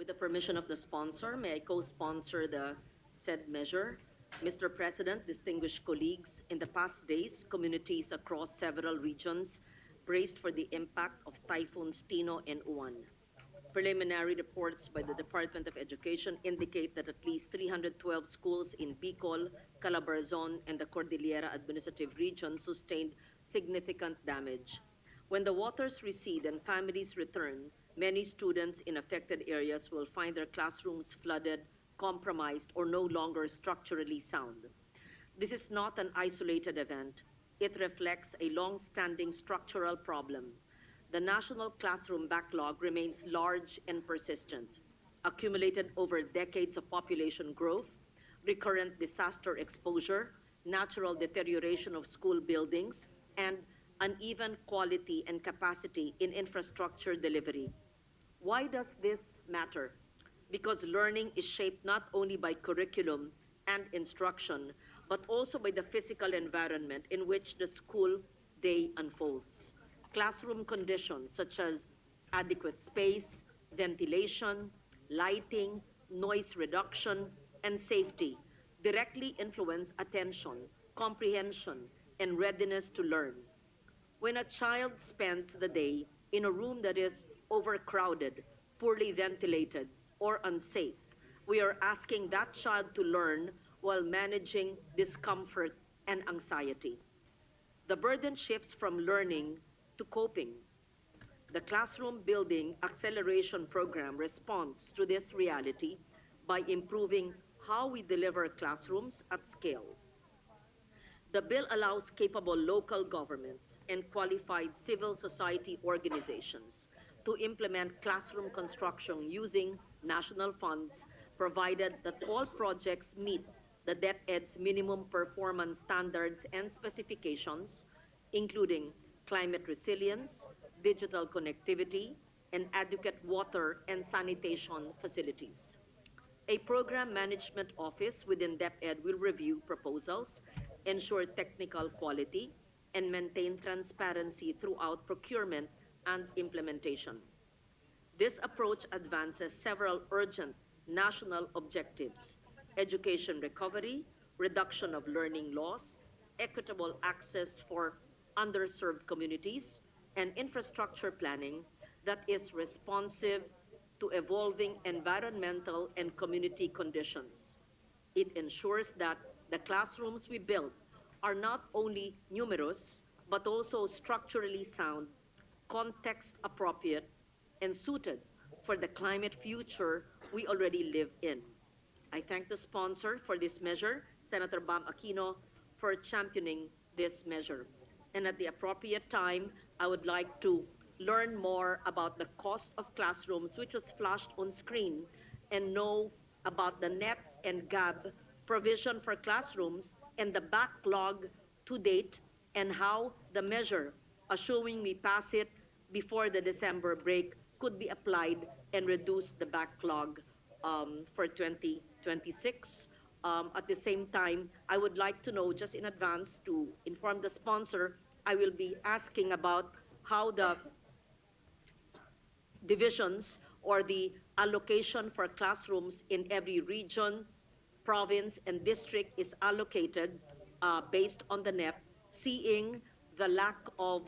With the permission of the sponsor, may I co-sponsor the said measure? Mr. President, distinguished colleagues, in the past days, communities across several regions braced for the impact of Typhoons Tino and Uwan. Preliminary reports by the Department of Education indicate that at least 312 schools in Bicol, Calabarzon, and the Cordillera Administrative Region sustained significant damage. When the waters recede and families return, many students in affected areas will find their classrooms flooded, compromised, or no longer structurally sound. This is not an isolated event. It reflects a long-standing structural problem. The national classroom backlog remains large and persistent, accumulated over decades of population growth, recurrent disaster exposure, natural deterioration of school buildings, and uneven quality and capacity in infrastructure delivery. Why does this matter? Because learning is shaped not only by curriculum and instruction, but also by the physical environment in which the school day unfolds. Classroom conditions such as adequate space, ventilation, lighting, noise reduction, and safety directly influence attention, comprehension, and readiness to learn. When a child spends the day in a room that is overcrowded, poorly ventilated, or unsafe, we are asking that child to learn while managing discomfort and anxiety. The burden shifts from learning to coping. The Classroom Building Acceleration Program responds to this reality by improving how we deliver classrooms at scale. The bill allows capable local governments and qualified civil society organizations to implement classroom construction using national funds, provided that all projects meet the DepEd's minimum performance standards and specifications, including climate resilience, digital connectivity, and adequate water and sanitation facilities. A program management office within DepEd will review proposals, ensure technical quality, and maintain transparency throughout procurement and implementation. This approach advances several urgent national objectives: education recovery, reduction of learning loss, equitable access for underserved communities, and infrastructure planning that is responsive to evolving environmental and community conditions. It ensures that the classrooms we build are not only numerous, but also structurally sound, context appropriate, and suited for the climate future we already live in. I thank the sponsor for this measure, Senator Bam Aquino, for championing this measure. And at the appropriate time, I would like to learn more about the cost of classrooms, which was flashed on screen, and know about the NEP and GAB provision for classrooms and the backlog to date, and how the measure, assuming we pass it before the December break, could be applied and reduce the backlog for 2026. At the same time, I would like to know, just in advance to inform the sponsor, I will be asking about how the divisions or the allocation for classrooms in every region, province, and district is allocated based on the NEP, seeing the lack of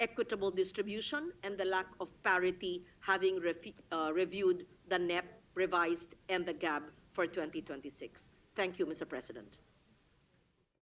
equitable distribution and the lack of parity, having reviewed the NEP revised and the GAB for 2026. Thank you, Mr. President.